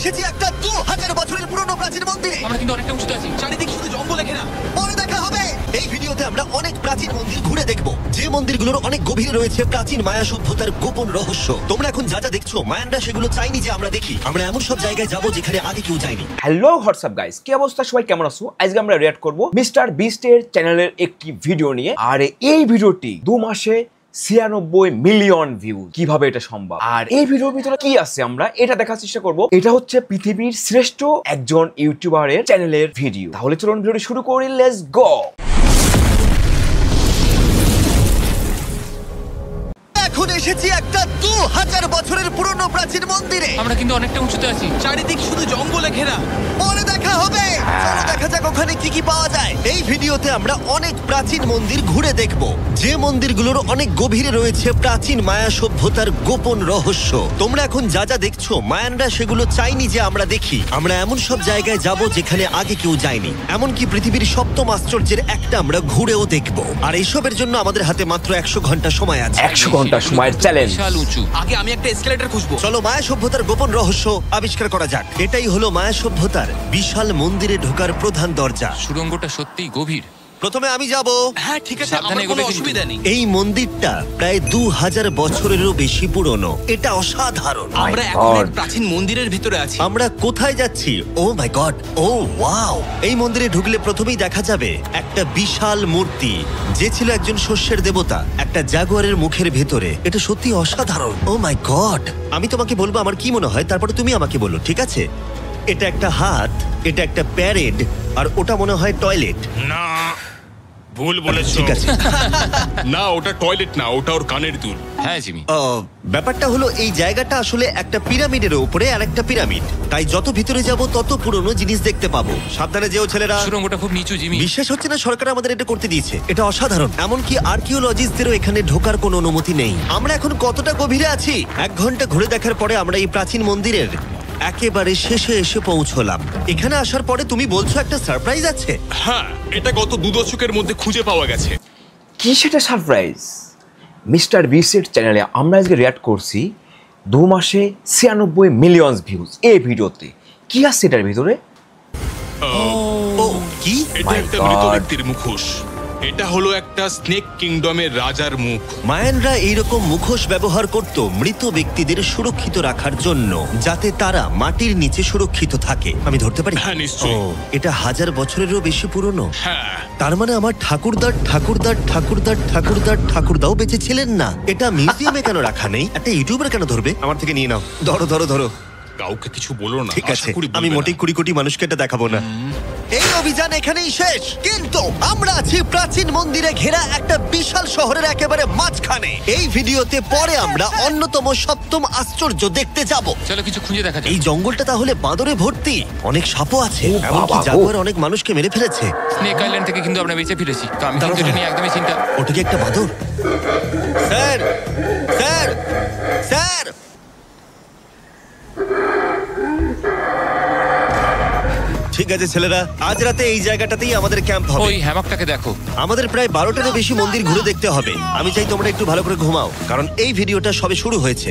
এসেছি একটা 2000 বছরের পুরনো প্রাচীন মন্দিরে। আমরা কিন্তু অনেকটা উঁচুতে আছি, চারিদিক শুধু জঙ্গলে ঘেরা। পরে দেখা হবে। এই ভিডিওতে আমরা অনেক প্রাচীন মন্দির ঘুরে দেখব, যে মন্দিরগুলোর অনেক গভীরে রয়েছে প্রাচীন মায়া সভ্যতার গোপন রহস্য। তোমরা এখন যা যা দেখছো, মায়ানরা সেগুলো চাইনি যে আমরা দেখি। আমরা এমন সব জায়গায় যাব যেখানে আগে কেউ যায়নি। হ্যালো হোয়াটসঅ্যাপ গাইস, কি অবস্থা সবাই, কেমন আছো? আজকে আমরা রিঅ্যাক্ট করব মিস্টার বিস্টের চ্যানেলের একটি ভিডিও নিয়ে। আর এই ভিডিওটি 2 মাসে 96 মিলিয়ন ভিউ। কিভাবে এটা সম্ভব, আর এই ভিডিওর ভিতরে কি আছে আমরা এটা দেখার চেষ্টা করব। এটা হচ্ছে পৃথিবীর শ্রেষ্ঠ একজন ইউটিউবারের চ্যানেলের ভিডিও। তাহলে চলুন ভিডিওটি শুরু করি, লেটস গো। এখন এসেছি একটা 2000 বছরের পুরনো প্রাচীন মন্দিরে। আমরা কিন্তু অনেকটা উঁচুতে আছি, চারিদিক শুধু জঙ্গলে ঘেরা। পরে দেখা হবে। চলো দেখা যাক ওখানে কি কি পাওয়া যায়। এই ভিডিওতে আমরা অনেক প্রাচীন মন্দির ঘুরে দেখব, যে মন্দিরগুলোর অনেক গভীরে রয়েছে প্রাচীন মায়া সভ্যতার গোপন রহস্য। তোমরা এখন যা যা দেখছো, মায়ানরা সেগুলো চাইনি যে আমরা দেখি। আমরা এমন সব জায়গায় যাব যেখানে আগে কেউ যায়নি। এমনকি পৃথিবীর সপ্তম আশ্চর্যের একটা আমরা ঘুরেও দেখব। আর এইসবের জন্য আমাদের হাতে মাত্র 100 ঘন্টা সময় আছে। 100 ঘন্টা সময়ের চ্যালেঞ্জ। বিশাল উঁচু। আগে আমি একটা এসকেলেটর খুঁজবো। চলো মায়া সভ্যতার গোপন রহস্য আবিষ্কার করা যাক। এটাই হলো মায়া সভ্যতার বিশাল মন্দিরে ঢোকার প্রধান দরজা। সুড়ঙ্গটা সত্যিই গভীর। প্রথমে আমি যাব। হ্যাঁ ঠিক আছে, সাবধানে আমার কোনো এগোবে অসুবিধা নেই। এই মন্দিরটা প্রায় 2000 বছরেরও বেশি পুরনো। এটা অসাধারণ। আমরা My এখন God. এক প্রাচীন মন্দিরের ভিতরে আছি। আমরা কোথায় যাচ্ছি? ও মাই গড, ও ওয়াও! এই মন্দিরে ঢুকলে প্রথমেই দেখা যাবে একটা বিশাল মূর্তি, যে ছিল একজন শস্যের দেবতা, একটা জাগুয়ারের মুখের ভেতরে। এটা সত্যি অসাধারণ। ও মাই গড! আমি তোমাকে বলবো আমার কি মনে হয়, তারপরে তুমি আমাকে বলো, ঠিক আছে? এটা একটা হাত, এটা একটা প্যারেড, আর ওটা মনে হয় টয়লেট। না, ভুল বলেছো। ঠিক আছে। না, ওটা টয়লেট না, ওটা ওর কানের দুল। হ্যাঁ জিমি, ব্যাপারটা হলো এই জায়গাটা আসলে একটা পিরামিডের উপরে আর একটা পিরামিড, তাই যত ভিতরে যাব তত পুরনো জিনিস দেখতে পাবো। সাবধানে যেও ছেলেরা। সুড়ঙ্গটা খুব নিচু জিমি। বিশ্বাস হচ্ছে না সরকার আমাদের এটা করতে দিয়েছে। এটা অসাধারণ। এমনকি আর্কিওলজিস্টদেরও এখানে ঢোকার কোনো অনুমতি নেই। আমরা এখন কতটা গভীরে আছি? 1 ঘন্টা ঘুরে দেখার পরে আমরা এই প্রাচীন মন্দিরের একেবারে শেষে এসে পৌঁছলাম। এখানে আসার পরে তুমি বলছো একটা সারপ্রাইজ আছে। হ্যাঁ, এটা গত 2 দশকের মধ্যে খুঁজে পাওয়া গেছে। কি সেটা সারপ্রাইজ? মিস্টার বিস্টের চ্যানেলে আমরা আজকে রিঅ্যাক্ট করছি 2 মাসে 96 মিলিয়ন ভিউজ। এই ভিডিওতে কি আছে এটার ভিতরে? ও কি? এটা My একটা God. মৃত ব্যক্তির মুখোশ। এটা হলো একটা স্নেক কিংডমের রাজার মুখ। মায়ানরা এইরকম মুখোশ ব্যবহার করত মৃত ব্যক্তিদের সুরক্ষিত রাখার জন্য, যাতে তারা মাটির নিচে সুরক্ষিত থাকে। আমি ধরতে পারি? হ্যাঁ, নিশ্চয়ই। ও, এটা 1000 বছরেরও বেশি পুরনো। হ্যাঁ, তার মানে আমার ঠাকুরদাও বেঁচে ছিলেন না। এটা মিউজিয়ামে কেন রাখা নেই? একটা ইউটিউবার কেন ধরবে? আমার থেকে নিয়ে নাও। ধরো। কাউকে কিছু বলো না। ঠিক আছে, আশা করি আমি বলবে মোটেই না। 20 কোটি মানুষকে এটা দেখাবো না। এই অভিযান এখানেই শেষ, কিন্তু আমরা আছি প্রাচীন মন্দিরে ঘেরা একটা বিশাল শহরের একেবারে মাঝখানে। এই ভিডিওতে পরে আমরা অন্যতম সপ্তম আশ্চর্য দেখতে যাব। চলো কিছু খুঁজে দেখা যাক। এই জঙ্গলটা তাহলে বাঁদরে ভর্তি, অনেক সাপও আছে, ও এমনকি বাবা, জাগুয়ার অনেক মানুষকে মেরে ফেলেছে। স্নেক আইল্যান্ড থেকে কিন্তু আমরা বেঁচে ফিরেছি, তো আমি কিন্তু এটা নিয়ে একদমই চিন্তা। ওটা কি একটা বাঁদর? Sir sir sir! ঠিক আছে ছেলেরা, আজ রাতে এই জায়গাটাতেই আমাদের ক্যাম্প হবে। ওই হ্যামকটাকে দেখো। আমাদের প্রায় 12টারও বেশি মন্দির ঘুরে দেখতে হবে। আমি চাই তোমরা একটু ভালো করে ঘুমাও, কারণ এই ভিডিওটা সবে শুরু হয়েছে।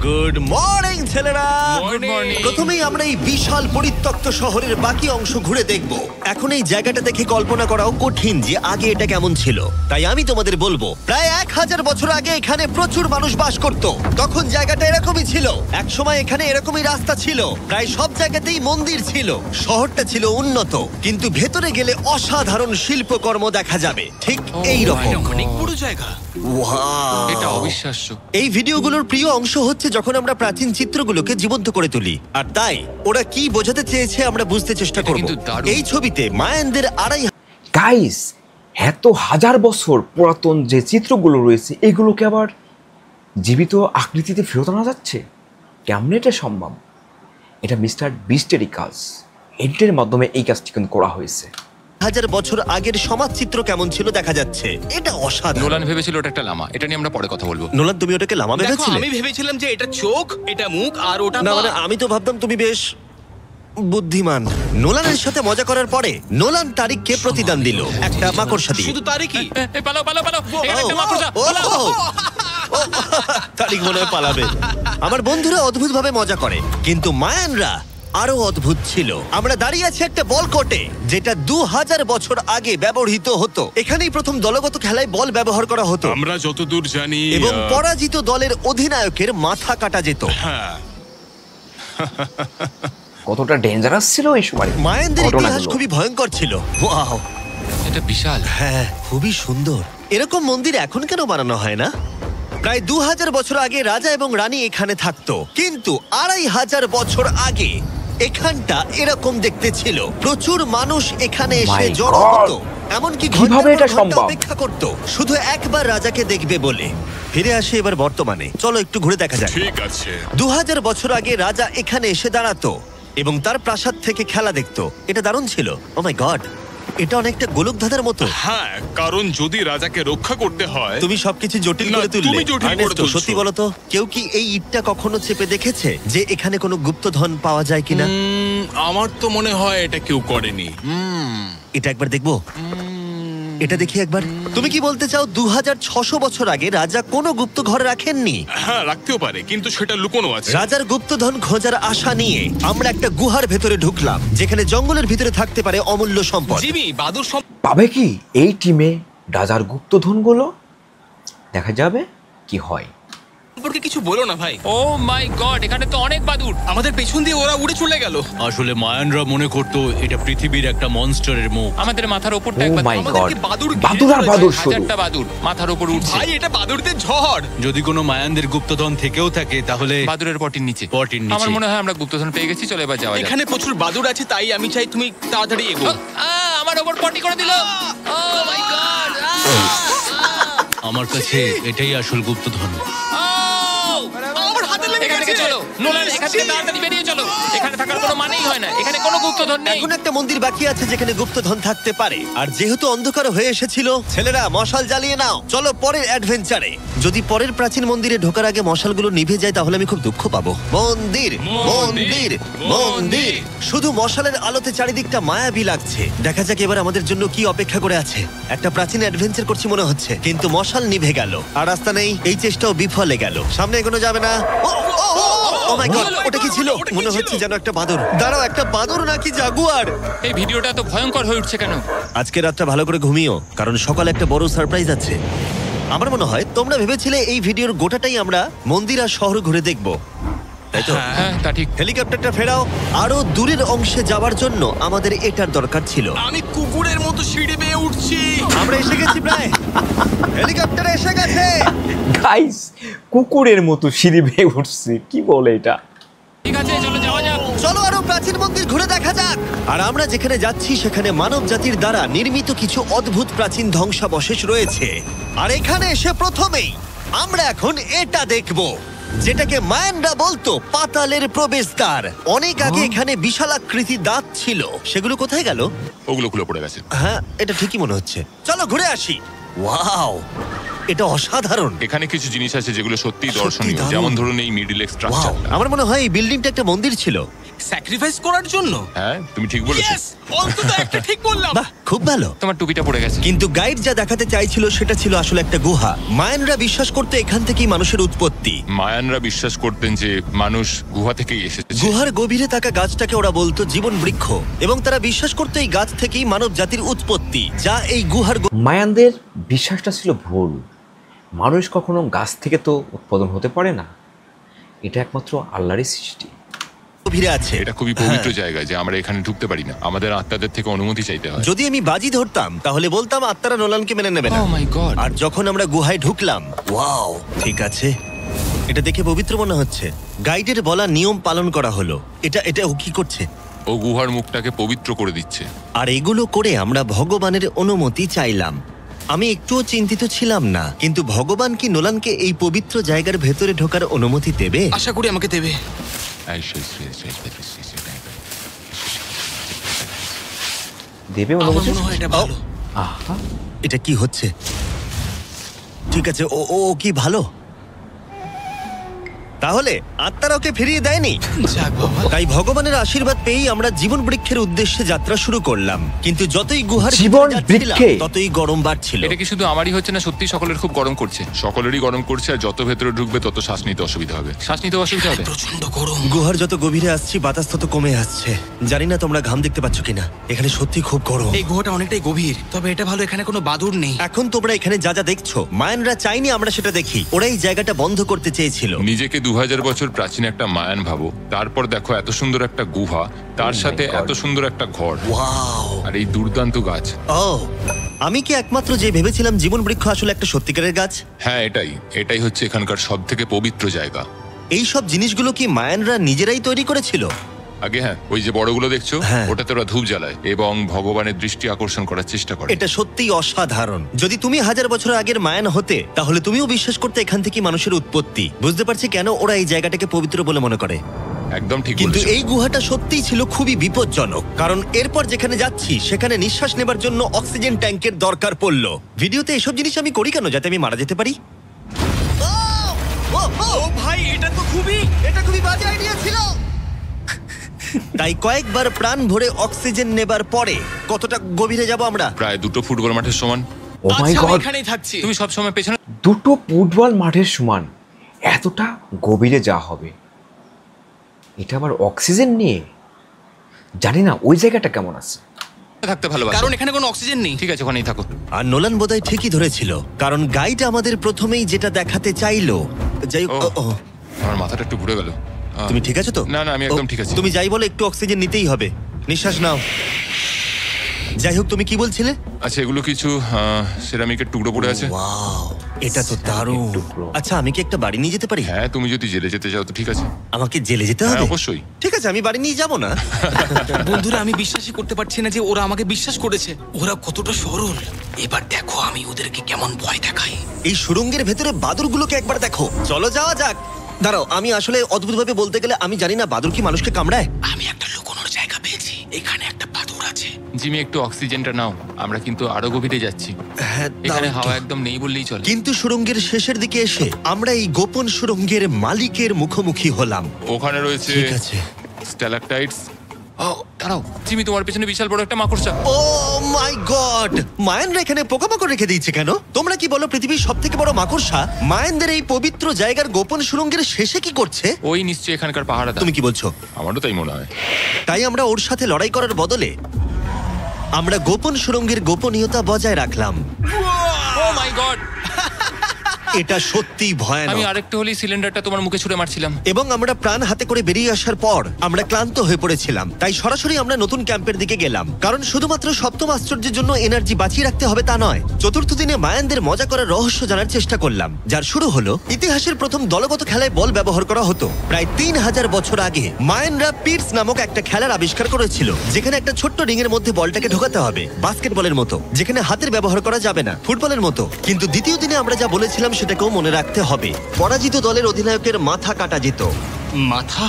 গুড মর্নিং ছেলেরা। Good morning. প্রথমেই আমরা এই বিশাল পরিত্যক্ত শহরের বাকি অংশ ঘুরে দেখব। এখন এই জায়গাটা দেখে কল্পনা করাও কঠিন যে আগে এটা কেমন ছিল। তাই আমি তোমাদের বলবো, প্রায় 1000 বছর আগে এখানে প্রচুর মানুষ বাস করত। তখন জায়গাটা এরকমই ছিল। এক সময় এখানে এরকমই রাস্তা ছিল, প্রায় সব জায়গাতেই মন্দির ছিল। শহরটা ছিল উন্নত, কিন্তু ভেতরে গেলে অসাধারণ শিল্পকর্ম দেখা যাবে, ঠিক এই রকম। অনেক বড় জায়গা। এটা অবিশ্বাস্য। এই ভিডিওগুলোর প্রিয় অংশ হচ্ছে যখন আমরা প্রাচীন চিত্রগুলোকে জীবন্ত করে তুলি, আর তাই ওরা কি বোঝাতে চেয়েছে আমরা বুঝতে চেষ্টা এটা করব। কিন্তু দারুণ। এই ছবিতে মায়ানদের 2.5 গাইস, এত হাজার বছর পুরাতন যে চিত্রগুলো রয়েছে এগুলোকে আবার জীবিত আকৃতিতে ফেরত আনা যাচ্ছে। কেমন এটা সম্ভব? এটা মিস্টার বিস্টেরই কাজ। এডিটের মাধ্যমে এই কাজটি কিন্তু করা হয়েছে। 1000 বছর আগের সমাজ চিত্র কেমন ছিল দেখা যাচ্ছে। এটা অসাধারণ। নোলান ভেবেছিল ওটা একটা লামা। এটা নিয়ে আমরা পরে কথা বলবো। নোলান, তুমি ওটাকে লামা দেখো, ভেবেছিলে? আমি ভেবেছিলাম যে এটা চোখ, এটা মুখ, আর ওটা না পা। মানে আমি তো ভাবতাম তুমি বেশ বুদ্ধিমান। নোলানের সাথে মজা করার পরে নোলান তারিখকে প্রতিদান দিল একটা মাকড়সা দিয়ে। শুধু তারই কি? পালাও। এখানে একটা মাকড়সা, ও, পালাও। ও, তারিক মনে হয় পালাবে। আমার বন্ধুরা অদ্ভুত ভাবে মজা করে, কিন্তু মায়ানরা আরো অদ্ভুত ছিল। আমরা দাঁড়িয়ে আছি একটা বল কোর্টে, যেটা 2000 বছর আগে ব্যবহৃত হতো। এখানেই প্রথম দলগত খেলায় বল ব্যবহার করা হতো আমরা যতদূর জানি এবং পরাজিত দলের অধিনায়কের মাথা কাটা যেত। হ্যাঁ, কতটা ডেঞ্জারাস ছিল এই সময় মায়ানদের ইতিহাস খুবই ভয়ঙ্কর ছিল। ওয়াও, এটা বিশাল। হ্যাঁ, খুবই সুন্দর। এরকম মন্দির এখন কেন বানানো হয় না? প্রায় 2000 বছর আগে রাজা এবং রানী এখানে থাকতো, কিন্তু 2500 বছর আগে এখানটা এরকম দেখতে ছিল। প্রচুর মানুষ এখানে এসে My জড়ো God! হতো, এমনকি কিভাবে ঘন্টার পর এটা ঘন্টা সম্ভব? অপেক্ষা করত শুধু একবার রাজাকে দেখবে বলে। ফিরে আসে এবার বর্তমানে, চলো একটু ঘুরে দেখা যাক। ঠিক আছে। 2000 বছর আগে রাজা এখানে এসে দাঁড়াতো এবং তার প্রাসাদ থেকে খেলা দেখতো। এটা দারুণ ছিল। ও মাই গড, এটা অনেকটা গোলকধাঁধার মতো। হ্যাঁ, কারণ যদি রাজাকে রক্ষা করতে হয় তুমি সবকিছু জটিল না, করে তুললে। তুমি জটিল করে আর্নেস্টো, তুলছো। সত্যি বলো তো, কেউ কি এই ইটটা কখনো চেপে দেখেছে যে এখানে কোনো গুপ্তধন পাওয়া যায় কিনা? আমার তো মনে হয় এটা কেউ করেনি। এটা একবার দেখবো, এটা দেখি একবার। তুমি কি বলতে চাও 2600 বছর আগে রাজা কোনো গুপ্ত ঘরে রাখেননি? হ্যাঁ, রাখতেও পারে, কিন্তু সেটা লুকোনো আছে। রাজার গুপ্তধন খোঁজার আশা নিয়ে আমরা একটা গুহার ভেতরে ঢুকলাম, যেখানে জঙ্গলের ভিতরে থাকতে পারে অমূল্য সম্পদ। জিমি, বাদুর পাবে কি এই টিমে রাজার গুপ্তধনগুলো? দেখা যাবে কি হয়। সম্পর্কে কিছু বলো না ভাই। ও মাই গড, এখানে তো অনেক বাদুড়। আমাদের পেছন দিয়ে ওরা উড়ে চলে গেল। আসলে মায়ানরা মনে করতো এটা পৃথিবীর একটা মনস্টারের মুখ। আমাদের মাথার ওপরটা ও একবার মাই দেখো। গড, আমাদেরকে বাদুড় ঘিরে বাদুর আর ফেলেছে। বাদুর শুধু। হাজারটা বাদুড় মাথার ওপর উঠছে। ভাই, এটা বাদুড়দের ঝড়। যদি কোনো মায়ানদের গুপ্তধন থেকেও থাকে তাহলে বাদুড়ের পটির নিচে। পটির নিচে। আমার মনে হয় আমরা গুপ্তধন পেয়ে গেছি, চলে এবার যাওয়া যাক। এখানে প্রচুর বাদুড় আছে, তাই আমি চাই তুমি তাড়াতাড়ি এগো। আমার ওপর পটি করে দিল। ও মাই গড। আমার কাছে এটাই আসল গুপ্তধন। আমার হাতে লেগে এখান থেকে গেছে। চলো নোলান, এখান থেকে তাড়াতাড়ি বেরিয়ে চলো। এখানে থাকার কোনো মানেই হয় না, এখানে কোনো গুপ্তধন নেই। এখন একটা মন্দির বাকি আছে যেখানে গুপ্তধন থাকতে পারে, আর যেহেতু অন্ধকার হয়ে এসেছিল, ছেলেরা মশাল জ্বালিয়ে নাও। চলো পরের অ্যাডভেঞ্চারে। যদি পরের প্রাচীন মন্দিরে ঢোকার আগে মশালগুলো নিভে যায় তাহলে আমি খুব দুঃখ পাবো। মন্দির, মন্দির, মন্দির। শুধু মশালের আলোতে চারিদিকটা মায়াবী লাগছে। দেখা যাক এবার আমাদের জন্য কি অপেক্ষা করে আছে। একটা প্রাচীন অ্যাডভেঞ্চার করছি মনে হচ্ছে, কিন্তু মশাল নিভে গেল আর রাস্তা নেই। এই চেষ্টাও বিফলে গেল। সামনে এগোনো যাবে না। ও মাই গড, ওটা কি ছিল? মনে হচ্ছে যেন একটা বাদুড়। দাঁড়াও, একটা বাদুড় নাকি জাগুয়ার? এই ভিডিওটা তো ভয়ঙ্কর হয়ে উঠছে কেন? আজকে রাতটা ভালো করে ঘুমিও, কারণ সকালে একটা বড় সারপ্রাইজ আছে। আমার মনে হয় তোমরা ভেবেছিলে এই ভিডিওর গোটাটাই আমরা মন্দির আর শহর ঘুরে দেখব, তাই তো? হ্যাঁ, তা ঠিক। হেলিকপ্টারটা ফেরাও। আরো দূরের অংশে যাওয়ার জন্য আমাদের এটার দরকার ছিল। আমি কুকুরের মতো সিঁড়ি বেয়ে উঠছি। আমরা এসে গেছি প্রায়। হেলিকপ্টার এসে গেছে। গাইস, কুকুরের মতো সিঁড়ি বেয়ে উঠছে, কি বলে এটা? ঠিক আছে, চলো যাওয়া যাক। চলো আরো প্রাচীন মন্দির ঘুরে দেখা যাক। আর আমরা যেখানে যাচ্ছি সেখানে মানব জাতির দ্বারা নির্মিত কিছু অদ্ভুত প্রাচীন ধ্বংসাবশেষ রয়েছে। আর এখানে এসে প্রথমেই আমরা এখন এটা দেখব, যেটাকে মায়ানরা বলতো পাতালের প্রবেশদ্বার। অনেক আগে এখানে বিশালাকৃতি দাঁত ছিল, সেগুলো কোথায় গেল? ওগুলো খুলে পড়ে গেছে। হ্যাঁ, এটা ঠিকই মনে হচ্ছে। চলো ঘুরে আসি। ওয়াও, এটা অসাধারণ। এখানে কিছু জিনিস আছে যেগুলো সত্যি সত্যি দর্শনীয়, দারুণ। যেমন ধরুন এই মিডিল ওয়াও, স্ট্রাকচারটা। আমার মনে হয় এই বিল্ডিংটা একটা মন্দির ছিল। স্যাক্রিফাইস করার জন্য। হ্যাঁ, তুমি ঠিক বলেছো। Yes! অন্তত একটা ঠিক বললাম। বাহ, খুব ভালো। তোমার টুপিটা পড়ে গেছে। কিন্তু গাইড যা দেখাতে চাইছিল সেটা ছিল আসলে একটা গুহা। মায়ানরা বিশ্বাস করতে এখান থেকেই মানুষের উৎপত্তি। মায়ানরা বিশ্বাস করতেন যে মানুষ গুহা থেকেই এসেছে। গুহার গভীরে থাকা গাছটাকে ওরা বলতো জীবন বৃক্ষ, এবং তারা বিশ্বাস করতো এই গাছ থেকেই মানব জাতির উৎপত্তি, যা এই গুহার মায়ানদের বিশ্বাসটা ছিল ভুল। মানুষ কখনো গাছ থেকে তো উৎপাদন হতে পারে না, এটা একমাত্র আল্লাহরই সৃষ্টি। গভীরে আছে। এটা খুবই পবিত্র জায়গা যে আমরা এখানে ঢুকতে পারি না, আমাদের আত্মাদের থেকে অনুমতি চাইতে হয়। যদি আমি বাজি ধরতাম তাহলে বলতাম আত্মারা নোলানকে মেনে নেবে না। ও মাই গড। আর যখন আমরা গুহায় ঢুকলাম, ওয়াও, ঠিক আছে, এটা দেখে পবিত্র মনে হচ্ছে। গাইডের বলা নিয়ম পালন করা হলো। এটা ও কি করছে? ও গুহার মুখটাকে পবিত্র করে দিচ্ছে। আর এগুলো করে আমরা ভগবানের অনুমতি চাইলাম। আমি একটুও চিন্তিত ছিলাম না, কিন্তু ভগবান কি নোলানকে এই পবিত্র জায়গার ভেতরে ঢোকার অনুমতি দেবে? আশা করি আমাকে দেবে। দেবে আমার অনুমতি? মনে হয় এটা ভালো। আহা, এটা কি হচ্ছে? ঠিক আছে, ও ও কি ভালো? তাহলে আত্মারা ওকে ফিরিয়ে দেয়নি। যাক বাবা। তাই ভগবানের আশীর্বাদ পেয়েই আমরা জীবন বৃক্ষের উদ্দেশ্যে যাত্রা শুরু করলাম, কিন্তু যতই গুহার জীবন ভিতরে যাচ্ছিলাম, বৃক্ষে? ততই গরম বাড়ছিল। এটা কি শুধু আমারই হচ্ছে না, সত্যি সকলের খুব গরম করছে? সকলেরই গরম করছে, আর যত ভেতরে ঢুকবে তত শ্বাস নিতে অসুবিধা হবে। শ্বাস নিতে অসুবিধা হবে? প্রচন্ড গরম। গুহার যত গভীরে আসছি বাতাস তত কমে আসছে। জানি না তোমরা ঘাম দেখতে পাচ্ছ কিনা, এখানে সত্যি খুব গরম। এই গুহাটা অনেকটাই গভীর, তবে এটা ভালো এখানে কোনো বাদুড় নেই। এখন তোমরা এখানে যা যা দেখছো, মায়ানরা চাইনি আমরা সেটা দেখি। ওরা এই জায়গাটা বন্ধ করতে চেয়েছিল। নিজেকে 2000 বছর প্রাচীন একটা মায়ান ভাবো, তারপর দেখো এত সুন্দর একটা গুহা, তার সাথে এত সুন্দর একটা ঘর, ওয়াও! আর এই দুর্দান্ত গাছ। ও, আমি কি একমাত্র যে ভেবেছিলাম জীবন বৃক্ষ আসলে একটা সত্যিকারের গাছ? হ্যাঁ, এটাই হচ্ছে এখানকার সব থেকে পবিত্র জায়গা। এই সব জিনিসগুলো কি মায়ানরা নিজেরাই তৈরি করেছিল? আগে হ্যাঁ, ওই যে বড়গুলো দেখছো, হ্যাঁ। ওটাতে ওরা ধূপ জ্বালায় এবং ভগবানের দৃষ্টি আকর্ষণ করার চেষ্টা করে। এটা সত্যিই অসাধারণ। যদি তুমি 1000 বছর আগের মায়ান হতে, তাহলে তুমিও বিশ্বাস করতে এখান থেকে মানুষের উৎপত্তি। বুঝতে পারছি কেন ওরা এই জায়গাটাকে পবিত্র বলে মনে করে। একদম ঠিক কিন্তু বলেছো। এই গুহাটা সত্যিই ছিল খুবই বিপজ্জনক, কারণ এরপর যেখানে যাচ্ছি সেখানে নিঃশ্বাস নেবার জন্য অক্সিজেন ট্যাঙ্কের দরকার পড়লো। ভিডিওতে এসব জিনিস আমি করি কেন? যাতে আমি মারা যেতে পারি? ও ভাই, এটা তো এটা খুবই বাজে আইডিয়া ছিল। তাই কয়েকবার প্রাণ ভরে অক্সিজেন নেবার পরে কতটা গভীরে যাব আমরা? প্রায় 2 ফুটবল মাঠের সমান। ও মাই আচ্ছা, আমি গড, এখানেই থাকছি। তুমি সবসময় পেছনে 2 ফুটবল মাঠের সমান এতটা গভীরে যাওয়া হবে? এটা আবার অক্সিজেন নিয়ে? জানি না ওই জায়গাটা কেমন আছে। থাকতে ভালোবাসো। কারণ এখানে কোনো অক্সিজেন নেই। ঠিক আছে, ওখানেই থাকো। আর নোলান বোধহয় ঠিকই ধরেছিল, কারণ গাইড আমাদের প্রথমেই যেটা দেখাতে চাইলো। যাই হোক, ও, আমার মাথাটা একটু ঘুরে গেল। তুমি ঠিক আছো তো? না, না, আমি একদম ও, ঠিক আছি। তুমি যাই বলো, একটু অক্সিজেন নিতেই হবে। নিঃশ্বাস নাও। যাই হোক, তুমি কি বলছিলে? আচ্ছা, এগুলো কিছু সেরামিকের টুকরো পড়ে আছে। ওয়াও, এটা তো দারুণ। টুকরো। আচ্ছা, আমি কি একটা বাড়ি নিয়ে যেতে পারি? হ্যাঁ, তুমি যদি জেলে যেতে চাও তো ঠিক আছে। আমাকে জেলে যেতে হ্যাঁ, হবে? অবশ্যই। ঠিক আছে, আমি বাড়ি নিয়ে যাব না। বন্ধুরা, আমি বিশ্বাসই করতে পারছি না যে ওরা আমাকে বিশ্বাস করেছে। ওরা কতটা সরল। এবার দেখো আমি ওদেরকে কেমন ভয় দেখাই। এই সুড়ঙ্গের ভেতরে বাদুরগুলোকে একবার দেখো। চলো যাওয়া যাক। দাঁড়াও, আমি আসলে অদ্ভুতভাবে বলতে গেলে আমি জানি না বাদুর কি মানুষকে কামড়ায়। আমি একটা লুকোনোর জায়গা পেয়েছি। এখানে একটা বাদুড় আছে। জিমি, একটু অক্সিজেনটা নাও, আমরা কিন্তু আরো গভীরে যাচ্ছি। হ্যাঁ, এখানে দাও হাওয়া একটু। একদম নেই বললেই চলে। কিন্তু সুড়ঙ্গের শেষের দিকে এসে আমরা এই গোপন সুড়ঙ্গের মালিকের মুখোমুখি হলাম। ওখানে রয়েছে ঠিক আছে। স্ট্যালাকটাইটস। ও দাঁড়াও, জিমি, তোমার পেছনে বিশাল বড় একটা মাকড়সা। ও মাই গড! মায়ানরা এখানে পোকামাকড় রেখে দিয়েছে কেন? তোমরা কি বলো, পৃথিবীর সব থেকে বড় মাকড়সা মায়ানদের এই পবিত্র জায়গার গোপন সুড়ঙ্গের শেষে কি করছে? ওই নিশ্চয়ই এখানকার পাহাড়া। তুমি কি বলছো? আমারও তাই মনে হয়। তাই আমরা ওর সাথে লড়াই করার বদলে আমরা গোপন সুড়ঙ্গের গোপনীয়তা বজায় রাখলাম। ও মাই গড, এটা সত্যিই আমি ভয়ানক। আরেকটু হলেই সিলিন্ডারটা তোমার মুখে ছুঁড়ে মারছিলাম। এবং আমরা প্রাণ হাতে করে বেরিয়ে আসার পর আমরা ক্লান্ত হয়ে পড়েছিলাম, তাই সরাসরি আমরা নতুন ক্যাম্পের দিকে গেলাম। কারণ শুধুমাত্র সপ্তম আশ্চর্যের জন্য এনার্জি বাঁচিয়ে রাখতে হবে তা নয়। চতুর্থ দিনে মায়ানদের মজা করার রহস্য জানার চেষ্টা করলাম, যার শুরু হলো ইতিহাসের প্রথম দলগত খেলায় বল ব্যবহার করা হতো। প্রায় 3000 বছর আগে মায়ানরা পিটস নামক একটা খেলার আবিষ্কার করেছিল, যেখানে একটা ছোট্ট রিং এর মধ্যে বলটাকে ঢোকাতে হবে, বাস্কেটবলের মতো, যেখানে হাতের ব্যবহার করা যাবে না, ফুটবলের মতো। কিন্তু দ্বিতীয় দিনে আমরা যা বলেছিলাম সেটাকেও মনে রাখতে হবে। পরাজিত দলের অধিনায়কের মাথা কাটা যেত। মাথা?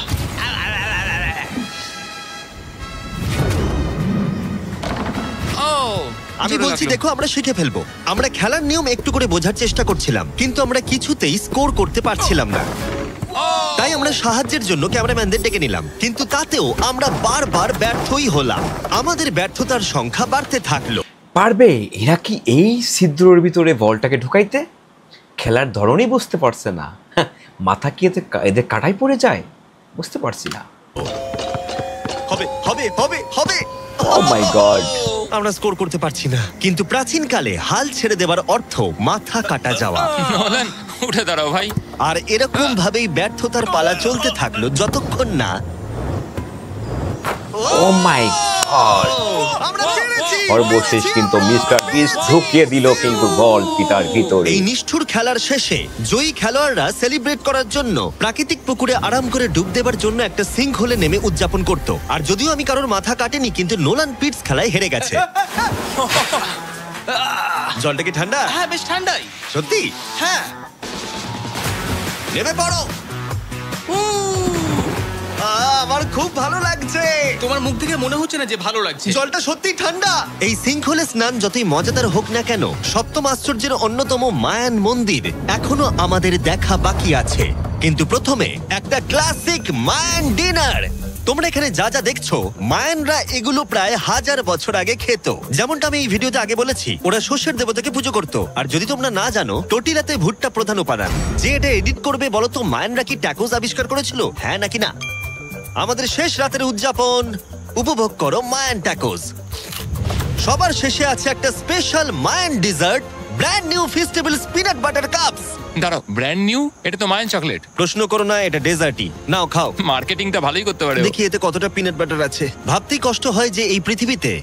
ও, আমি জোরে বলছি লাগলো। দেখো, আমরা শিখে ফেলবো। আমরা খেলার নিয়ম একটু করে বোঝার চেষ্টা করছিলাম, কিন্তু আমরা কিছুতেই স্কোর করতে পারছিলাম না। তাই আমরা সাহায্যের জন্য ক্যামেরাম্যানদের ডেকে নিলাম, কিন্তু তাতেও আমরা বারবার ব্যর্থই হলাম। আমাদের ব্যর্থতার সংখ্যা বাড়তে থাকলো। পারবে এরা কি এই ছিদ্রর ভিতরে বলটাকে ঢুকাইতে? খেলার ধরনই বুঝতে পারছে না। মাথা কি এদের কাটাই পড়ে যায়? বুঝতে পারছি না। হবে হবে হবে হবে। ও মাই গড! আমরা স্কোর করতে পারছি না, কিন্তু প্রাচীনকালে হাল ছেড়ে দেওয়ার অর্থ মাথা কাটা যাওয়া। নোলান, উঠে দাঁড়াও ভাই। আর এরকম ভাবেই ব্যর্থতার পালা চলতে থাকলো যতক্ষণ না ও মাই গড! আমরা পেরেছি! সর্বশেষ কিন্তু মিস্টার বিস্ট ঢুকিয়ে দিল কিন্তু বল পিটার ভিতরে। এই নিষ্ঠুর খেলার শেষে জয়ী খেলোয়াড়রা সেলিব্রেট করার জন্য প্রাকৃতিক পুকুরে আরাম করে ডুব দেবার জন্য একটা সিঙ্কহোলে নেমে উদযাপন করত। আর যদিও আমি কারোর মাথা কাটেনি, কিন্তু নোলান পিটস খেলায় হেরে গেছে। জলটা কি ঠান্ডা? হ্যাঁ, বেশ ঠান্ডাই। সত্যি? হ্যাঁ। নেমে পড়ো। আমার খুব খুব ভালো লাগছে। তোমার মুখ থেকে মনে হচ্ছে না যে ভালো লাগছে। জলটা সত্যি ঠান্ডা। এই সিঙ্কহোলে স্নান যতই মজাদার হোক না কেন, সপ্তম আশ্চর্যের অন্যতম মায়ান মন্দির এখনো আমাদের দেখা বাকি আছে। কিন্তু প্রথমে একটা ক্লাসিক মায়ান ডিনার। তোমরা এখানে যা যা দেখছো, মায়ানরা এগুলো প্রায় 1000 বছর আগে খেত। যেমনটা আমি এই ভিডিওতে আগে বলেছি, ওরা শস্যের দেবতাকে পুজো করত। আর যদি তোমরা না জানো, টর্টিলাতে ভুট্টা প্রধান উপাদান। যে এটা এডিট করবে বলো তো, মায়ানরা কি ট্যাকোস আবিষ্কার করেছিল, হ্যাঁ নাকি না? আমাদের শেষ রাতের উদযাপন উপভোগ করো মায়ান ট্যাকোস। সবার শেষে আছে একটা special Mayan dessert, brand new festival peanut butter cups. দাঁড়াও, ব্র্যান্ড নিউ? এটা তো মায়ান চকলেট। প্রশ্ন করো না, এটা ডেজার্টই। নাও খাও। মার্কেটিংটা ভালোই করতে পারে ও। দেখি এতে কতটা পিনাট বাটার আছে। ভাবতেই কষ্ট হয় যে এই পৃথিবীতে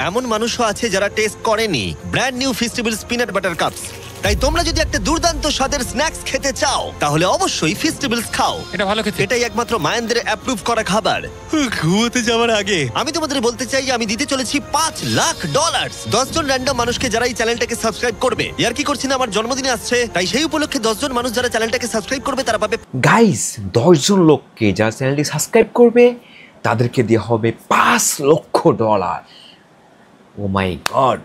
এমন মানুষও আছে যারা টেস্ট করেনি brand new festival peanut butter cups. তাই তোমরা যদি একটা দুর্দান্ত স্বাদের স্ন্যাক্স খেতে চাও, তাহলে অবশ্যই ফেস্টিভ্যালস খাও। এটা ভালো খেতে। এটাই একমাত্র মায়ানদের অ্যাপ্রুভ করা খাবার। ঘুমোতে যাওয়ার আগে আমি তোমাদের বলতে চাই, আমি দিতে চলেছি $5 লাখ। 10 জন র্যান্ডম মানুষকে যারা এই চ্যানেলটাকে সাবস্ক্রাইব করবে। ইয়ার কি করছি না, আমার জন্মদিনে আসছে, তাই সেই উপলক্ষে 10 জন মানুষ যারা চ্যানেলটাকে সাবস্ক্রাইব করবে তারা পাবে। গাইস, 10 জন লোককে যারা চ্যানেলটি সাবস্ক্রাইব করবে তাদেরকে দেওয়া হবে $5 লক্ষ। ও মাই গড!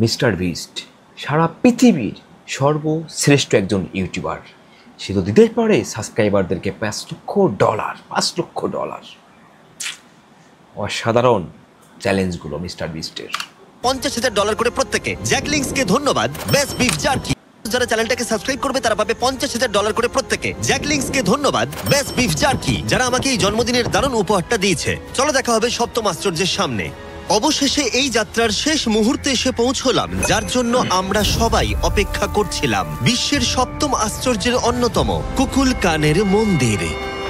মিস্টার বিস্ট সারা পৃথিবীর সর্বশ্রেষ্ঠ একজন ইউটিউবার, সে তো দিতে পারে সাবস্ক্রাইবারদেরকে $5 লক্ষ। অসাধারণ চ্যালেঞ্জগুলো মিস্টার বিস্টের। $50,000 করে প্রত্যেকে। জ্যাকলিংসকে ধন্যবাদ। বেস্ট বিফ জার্কি যারা চ্যানেলটাকে সাবস্ক্রাইব করবে তারা পাবে $50,000 করে প্রত্যেকে। জ্যাকলিংসকে ধন্যবাদ। বেস্ট বিফ জার্কি যারা আমাকে এই জন্মদিনের দারুণ উপহারটা দিয়েছে। চলো দেখা হবে সপ্তম আশ্চর্যের সামনে। অবশেষে এই যাত্রার শেষ মুহূর্তে এসে পৌঁছলাম, যার জন্য আমরা সবাই অপেক্ষা করছিলাম। বিশ্বের সপ্তম আশ্চর্যের অন্যতম কুকুলকানের মন্দির।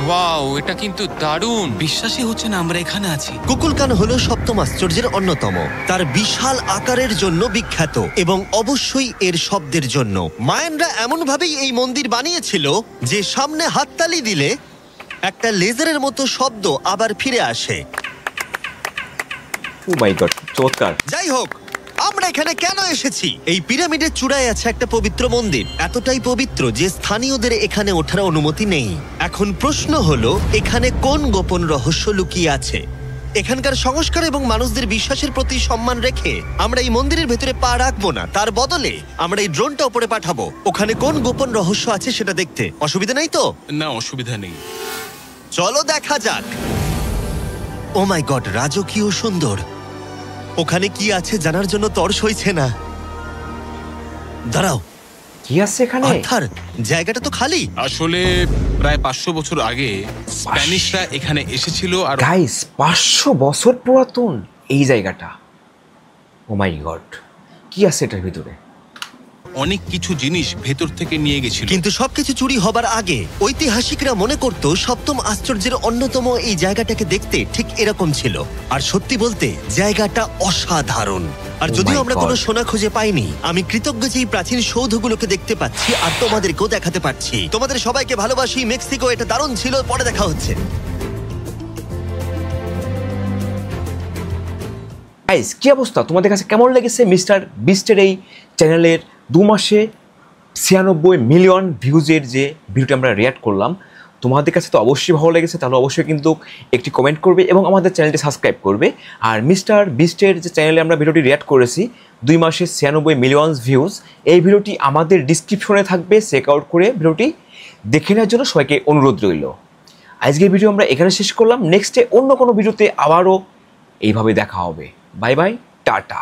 ওয়াও, এটা কিন্তু দারুণ। বিশ্বাসই হচ্ছে না আমরা এখানে আছি। কুকুলকান হলো সপ্তম আশ্চর্যের অন্যতম। তার বিশাল আকারের জন্য বিখ্যাত এবং অবশ্যই এর শব্দের জন্য। মায়ানরা এমন ভাবেই এই মন্দির বানিয়েছিল যে সামনে হাততালি দিলে একটা লেজারের মতো শব্দ আবার ফিরে আসে। ও মাই গড, চমৎকার। যাই হোক, আমরা এখানে কেন এসেছি? এই পিরামিডের চূড়ায় আছে একটা পবিত্র মন্দির, এতটাই পবিত্র যে স্থানীয়দের এখানে ওঠার অনুমতি নেই। এখন প্রশ্ন হলো, এখানে কোন গোপন রহস্য লুকিয়ে আছে? এখানকার সংস্কার এবং মানুষদের বিশ্বাসের প্রতি সম্মান রেখে আমরা এই মন্দিরের ভেতরে পা রাখবো না। তার বদলে আমরা এই ড্রোনটা উপরে পাঠাবো ওখানে কোন গোপন রহস্য আছে সেটা দেখতে। অসুবিধা নেই তো? না, অসুবিধা নেই। চলো দেখা যাক। ও মাই গড, রাজকীয় সুন্দর। ওখানে কি আছে জানার জন্য তর সইছে না। দাঁড়াও, কি আছে এখানে? আর্থার, জায়গাটা তো খালি। আসলে প্রায় 500 বছর আগে স্প্যানিশরা এখানে এসেছিল আর গাইস, 500 বছর পুরাতন এই জায়গাটা। ও মাই গড, কি আছে এটার ভিতরে? অনেক কিছু জিনিস ভেতর থেকে নিয়ে গেছিল। কিন্তু সবকিছু চুরি হবার আগে ঐতিহাসিকরা মনে করত সপ্তম আশ্চর্যের অন্যতম এই জায়গাটাকে দেখতে ঠিক এরকম ছিল। আর সত্যি বলতে জায়গাটা অসাধারণ। আর Oh যদিও my আমরা God. কোনো সোনা খুঁজে পাইনি, আমি কৃতজ্ঞ যে এই প্রাচীন সৌধগুলোকে দেখতে পাচ্ছি আর তোমাদেরকেও দেখাতে পারছি। তোমাদের সবাইকে ভালোবাসি। মেক্সিকো, এটা দারুণ ছিল। পরে দেখা হচ্ছে। গাইস, কি অবস্থা? তোমাদের কাছে কেমন লেগেছে মিস্টার বিস্টের এই চ্যানেলের 2 মাসে 96 মিলিয়ন ভিউজের যে ভিডিওটি আমরা রিয়াক্ট করলাম? তোমাদের কাছে তো অবশ্যই ভালো লেগেছে, তাহলে অবশ্যই কিন্তু একটি কমেন্ট করবে এবং আমাদের চ্যানেলটি সাবস্ক্রাইব করবে। আর মিস্টার বিস্টের যে চ্যানেলে আমরা ভিডিওটি রিয়াক্ট করেছি 2 মাসে 96 মিলিয়ন ভিউজ, এই ভিডিওটি আমাদের ডিসক্রিপশনে থাকবে, চেক আউট করে ভিডিওটি দেখে নেওয়ার জন্য সবাইকে অনুরোধ রইল। আজকের ভিডিও আমরা এখানে শেষ করলাম। নেক্সটে অন্য কোনো ভিডিওতে আবারও এইভাবে দেখা হবে। Bye bye, tata.